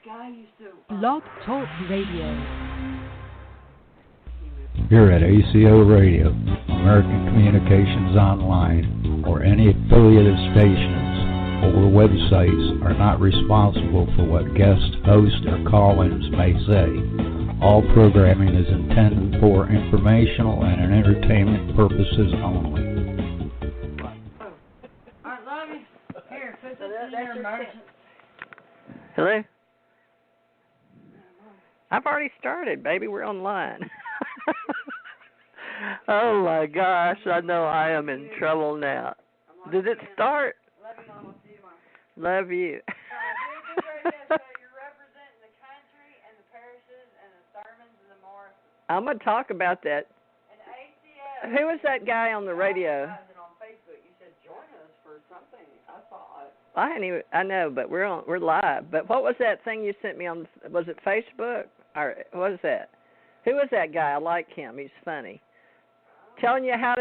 Blog Talk Radio. Here at ACO Radio, American Communications Online, or any affiliated stations or websites are not responsible for what guest hosts or call-ins may say. All programming is intended for informational and entertainment purposes only. Hello? I've already started, baby. We're online. Oh, my gosh. I know I am in trouble now. Did it start? Love you. I'm going to talk about that. Who was that guy on the radio? I know, but we're live. But what was that thing you sent me on? Was it Facebook or what is that? Who was that guy? I like him. He's funny. Telling you how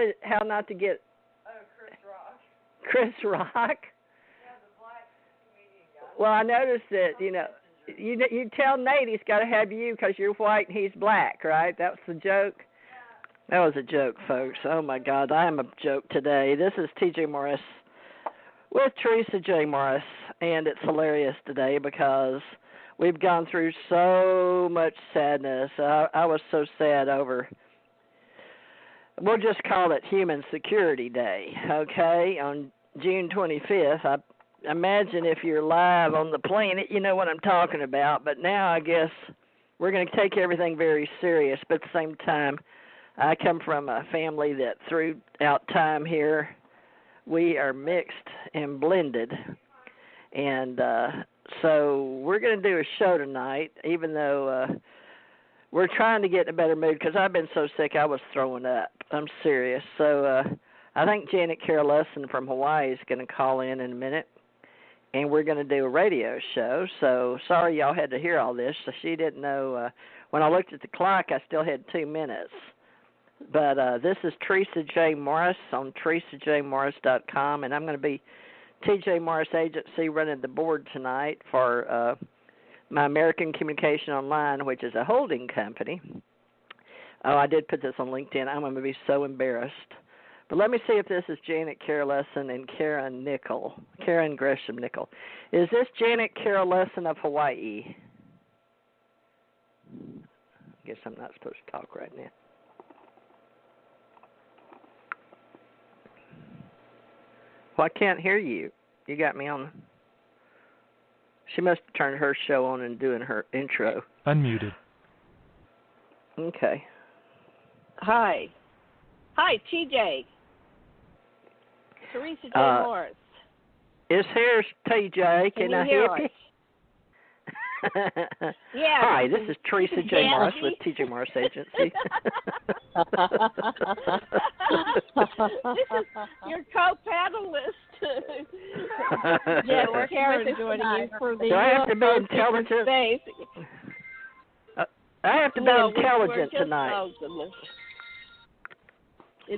not to get. Chris Rock. Yeah, the black comedian guy. Well, I noticed that you tell Nate he's got to have you because you're white and he's black, right? That was the joke. That was a joke, folks. Oh my God, I am a joke today. This is TJ Morris with Theresa J Morris, and it's hilarious today because we've gone through so much sadness. I was so sad over, we'll just call it Human Security Day, okay, on June 25th. I imagine if you're live on the planet, you know what I'm talking about, but now I guess we're going to take everything very serious, but at the same time, I come from a family that throughout time here, we are mixed and blended, and so we're going to do a show tonight, even though we're trying to get in a better mood because I've been so sick I was throwing up. I'm serious. So I think Janet Kira Lessin from Hawaii is going to call in a minute, and we're going to do a radio show. So sorry y'all had to hear all this. So she didn't know. When I looked at the clock, I still had 2 minutes. But this is Theresa J Morris on TheresaJMorris.com, and I'm going to be TJ Morris Agency running the board tonight for my American Communication Online, which is a holding company. Oh, I did put this on LinkedIn. I'm going to be so embarrassed. But let me see if this is Janet Kira Lessin and Karen Gresham Nickell. Is this Janet Kira Lessin of Hawaii? I guess I'm not supposed to talk right now. Well, I can't hear you. You got me on. She must have turned her show on and doing her intro. Unmuted. Okay. Hi, TJ. Theresa J Morris. Here's TJ. Can I hear you? Yeah. Hi, this is Theresa J Morris with TJ Morris Agency. This is your co-panelist. Yeah, we're Karen joining you for the. Do I have to be intelligent? I have to be intelligent tonight.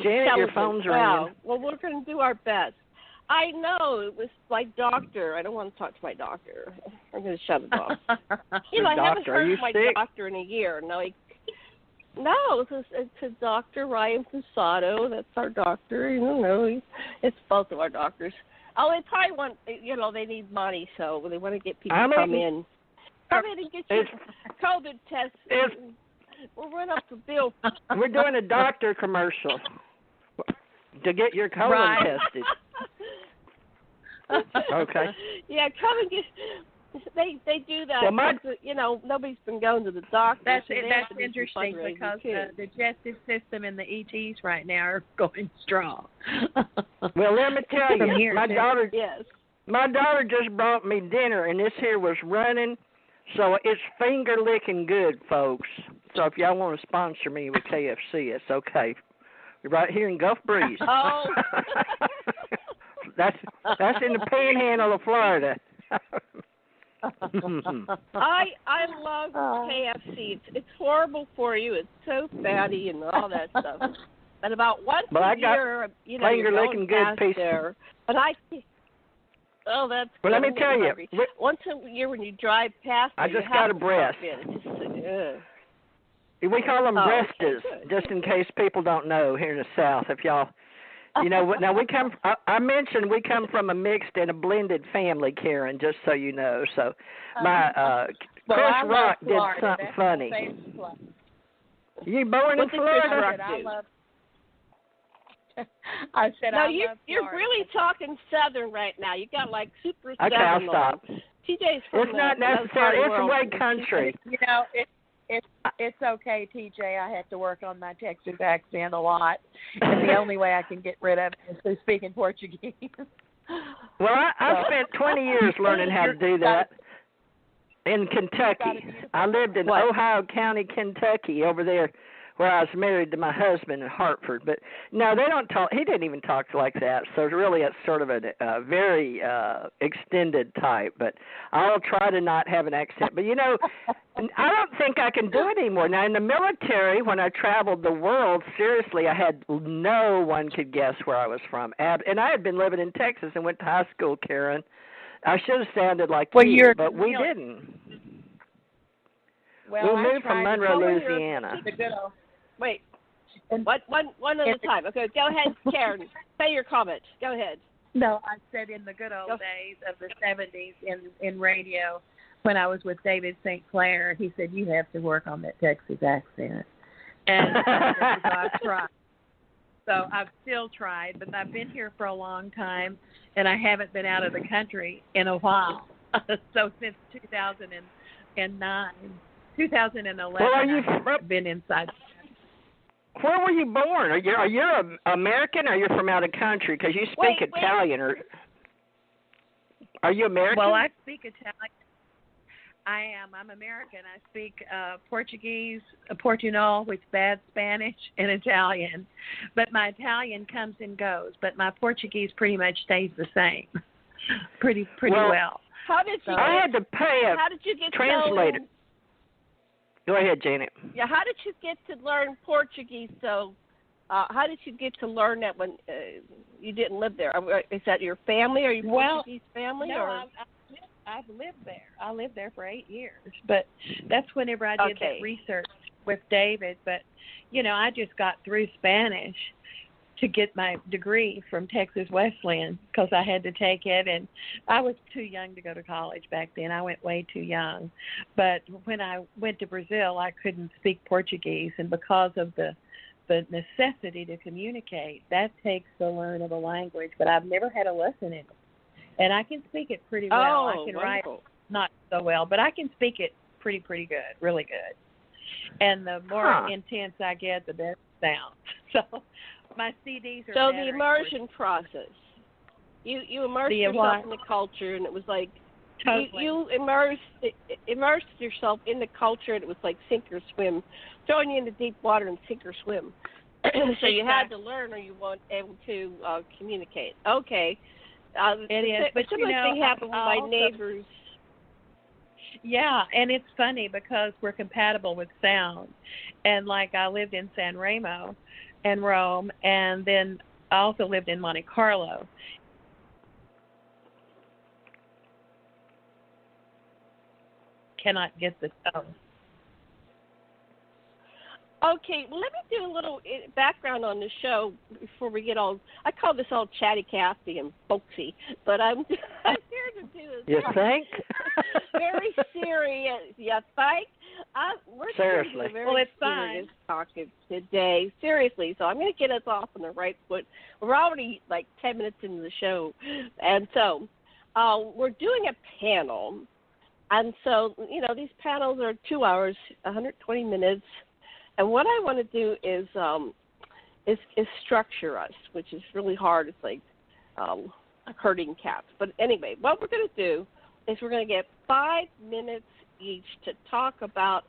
Janet, your phone's ringing. Well, we're going to do our best. I know, it was my doctor. I don't want to talk to my doctor. I'm going to shut it off. I haven't heard from my doctor in a year. No, it's a Dr. Ryan Fusato. That's our doctor. It's both of our doctors. Oh, they probably want, they need money, so they want to get people to come in. Come in and get your COVID test. We'll run up the bill. We're doing a doctor commercial to get your colon tested. Okay. Yeah, come and get. They do that. Well, nobody's been going to the doctor. That's interesting because the digestive system and the ETs right now are going strong. Well, let me tell you, my daughter just brought me dinner, and this here was running, so it's finger licking good, folks. So if y'all want to sponsor me with KFC, it's okay. We're right here in Gulf Breeze. Oh. That's in the panhandle of Florida. I love KFC. It's horrible for you. It's so fatty and all that stuff. But about once a year, finger licking good piece. There. But Oh, that's well, good. let me tell you. Once a year when you drive past I just got a breast. We call them breastas, just in case people don't know here in the South. If y'all, now we come. I mentioned we come from a mixed and a blended family, Karen. Just so you know. So my Chris Rock did something funny. You born in Florida? I said, no, you're really talking Southern right now. You got like super Southern. Okay, I'll stop. TJ's from it's not necessary. It's way country. It's okay, TJ. I have to work on my Texas accent a lot, and the only way I can get rid of it is through speaking Portuguese. Well, I spent 20 years learning how to do that in Kentucky. I lived in Ohio County, Kentucky, over there where I was married to my husband in Hartford. But no, they don't talk. He didn't even talk like that. So really, it's sort of a very extended type. But I'll try to not have an accent. But I don't think I can do it anymore. Now in the military, when I traveled the world, seriously, I had no one could guess where I was from. And I had been living in Texas and went to high school, Karen. I should have sounded like you, but we didn't. Well, we moved from Monroe, Louisiana. Wait, one at a time. Okay, go ahead, Karen. Say your comment. Go ahead. No, I said in the good old days of the 70s in radio, when I was with David St. Clair, he said, you have to work on that Texas accent. And I've tried. So I've still tried, but I've been here for a long time, and I haven't been out of the country in a while. So since 2009, 2011, I've been inside. Where were you born? Are you American or you're from out of country? Because you speak Italian. Or are you American? Well, I speak Italian. I am. I'm American. I speak Portuguese, Portuñol, which is bad Spanish, and Italian. But my Italian comes and goes. But my Portuguese pretty much stays the same. pretty well. How did you? I had to pay a translator. Go ahead, Janet. Yeah, how did you get to learn Portuguese? So, how did you get to learn that when you didn't live there? Is that your family or your Portuguese family? No, or? I've lived there. I lived there for 8 years. But that's whenever I did that research with David. But, I just got through Spanish to get my degree from Texas Wesleyan because I had to take it, and I was too young to go to college back then. I went way too young. But when I went to Brazil, I couldn't speak Portuguese, and because of the necessity to communicate, that takes the learn of a language. But I've never had a lesson in it, and I can speak it pretty well. I can write not so well, but I can speak it pretty good, really good. And the more intense I get, the better it sounds. So my CDs are so the immersion process. You immersed yourself in the culture, and it was like you immersed yourself in the culture, and it was like sink or swim, throwing you into deep water and sink or swim. So you had to learn, or you weren't able to communicate. Okay, it is. But similar thing happened with my neighbors. Yeah, and it's funny because we're compatible with sound, and like I lived in San Remo and Rome, and then I also lived in Monte Carlo. Cannot get the tone. Okay, well, let me do a little background on the show before we get all. I call this all chatty Cathy and folksy, but I'm here to do this. You think? Very serious. You think? We're seriously. Very serious talking today. Seriously, so I'm going to get us off on the right foot. We're already like 10 minutes into the show, and so we're doing a panel, and so these panels are 2 hours, 120 minutes. And what I want to do is structure us, which is really hard. It's like herding cats. But anyway, what we're going to do is we're going to get 5 minutes each to talk about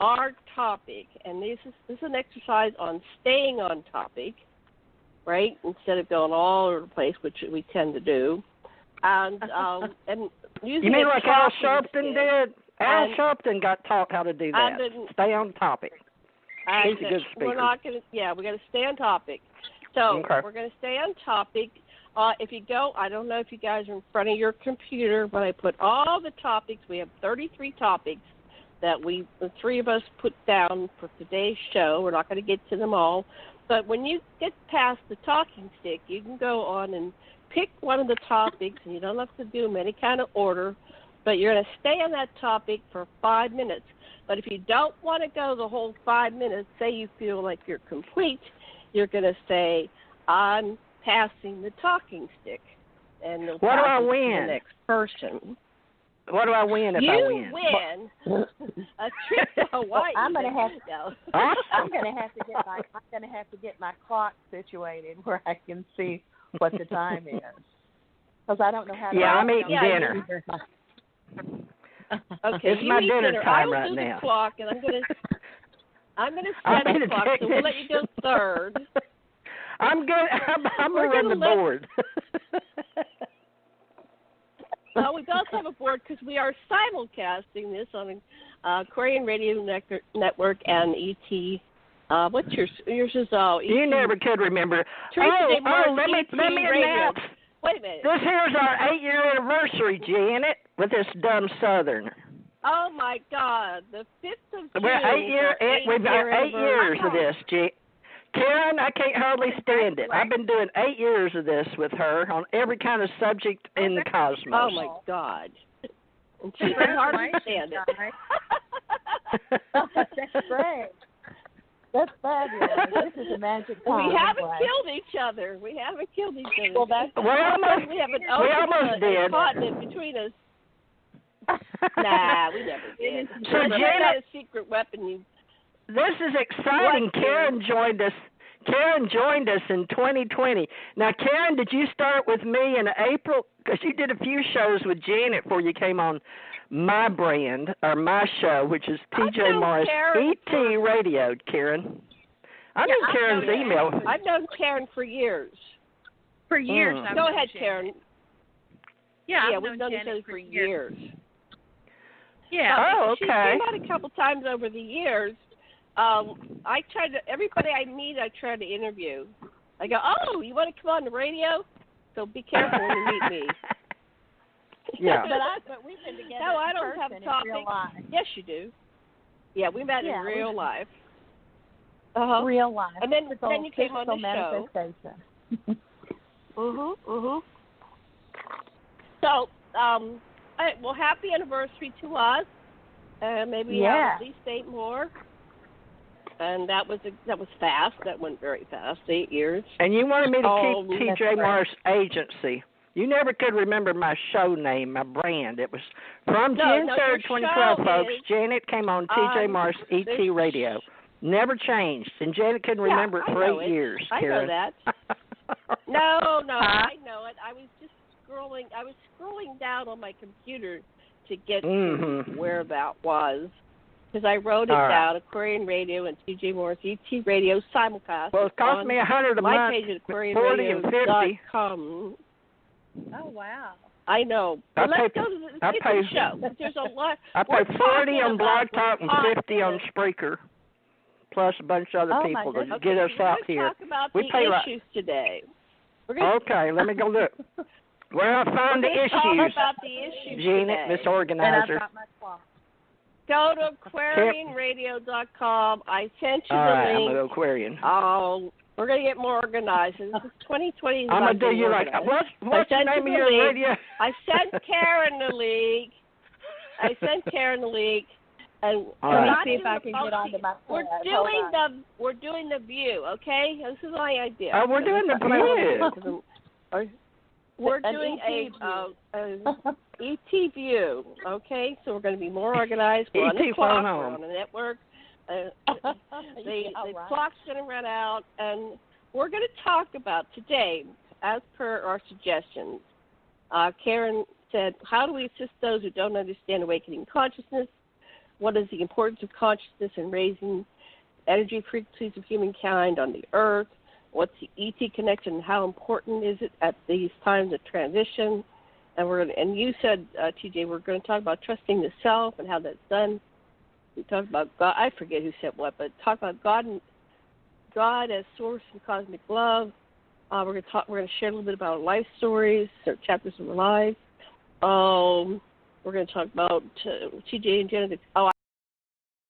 our topic. And this is an exercise on staying on topic, right, instead of going all over the place, which we tend to do. And using you mean like Al Sharpton did? Al Sharpton got taught how to do that. Stay on topic. He's a good speaker. We're not going to. Yeah, we're going to stay on topic. So we're going to stay on topic. If you go, I don't know if you guys are in front of your computer, but I put all the topics. We have 33 topics that the three of us put down for today's show. We're not going to get to them all. But when you get past the talking stick, you can go on and pick one of the topics, and you don't have to do them in any kind of order, but you're going to stay on that topic for 5 minutes. But if you don't want to go the whole 5 minutes, say you feel like you're complete, you're going to say, I'm passing the talking stick. And what do I win? The next person. What do I win if I win? You win a trip to Hawaii. I'm going to have to get my clock situated where I can see what the time is, because I don't know how to. Yeah, I'm eating dinner. Okay, it's my dinner time right now. I will do the clock, and I'm going to set the clock, so we'll let you go third. I'm good. I'm going to run the board. We also have a board because we are simulcasting this on Korean Radio Network and ET. What's yours? Yours is ET. You never could remember. Theresa J Morris, let me announce. Wait a minute. This here's our 8-year anniversary, Janet, with this dumb Southerner. Oh my God! The 5th of June. We've got 8 years of this, Karen, I can't hardly stand it. I've been doing 8 years of this with her on every kind of subject in the cosmos. Oh, my God. And she can hardly stand it. That's great. That's fabulous. This is a magic time. We haven't killed each other. We almost did. Continent between us. Nah, we never did. So, Janet, a secret weapon. This is exciting. Karen joined us in 2020. Now, Karen, did you start with me in April? Because you did a few shows with Janet before you came on my brand, or my show, which is TJ Morris ET Radio, Karen. I know Karen's email. I've known Karen for years. For years. Go ahead, Karen. Yeah, we've known each other for years. Yeah. Oh, okay. She came out a couple times over the years. I try to, everybody I meet, I try to interview. I go, oh, you want to come on the radio? So be careful when you meet me. Yeah. but we've been together. No, I don't have topics. Yes, you do. Yeah, we met in real life. Real life. And then you came on the show. So, well, happy anniversary to us. Maybe have at least 8 more. And that was fast. That went very fast. 8 years. And you wanted me to keep TJ Morris Agency. You never could remember my show name, my brand. It was from June 3rd, 2012, folks. Janet came on TJ Morris ET Radio. Never changed. And Janet couldn't remember it for 8 years, Karen. I know that. No, I know it. I was just scrolling. I was scrolling down on my computer to get to where that was. Because I wrote it down, Aquarian Radio and TJ Morris ET Radio simulcast. Well, it cost me $100 a month. My page at aquarianradio.com. Oh, wow. I know. Let's go to the show. There's a lot. I pay $40 on Blog Talk and $50 on Spreaker, plus a bunch of other people to get us out here. Talk about the issues today. Okay, let me go look. Where I found the issues. Talk about the issues Janet, Miss Organizer. And I've got my clock. Go to aquarianradio.com. I sent you the link. All right, I'm an Aquarian. Oh, we're going to get more organized. This is 2020. I'm going to do you like, what's the name of your radio? I sent Karen the link. And let me see if I can get onto my phone. We're doing the view, okay? This is my idea. Oh, we're doing the view. We're doing a ET view, okay? So we're going to be more organized. We're on the clock. We're on the network. The clock's going to run out, and we're going to talk about today, as per our suggestions. Karen said, how do we assist those who don't understand awakening consciousness? What is the importance of consciousness in raising energy frequencies of humankind on the earth? What's the ET connection and how important is it at these times of transition? And you said, TJ, we're going to talk about trusting the self and how that's done. We talked about God. I forget who said what, but talk about God as source and cosmic love. We're going to share a little bit about our life stories, or chapters of our lives. We're going to talk about TJ and Janet.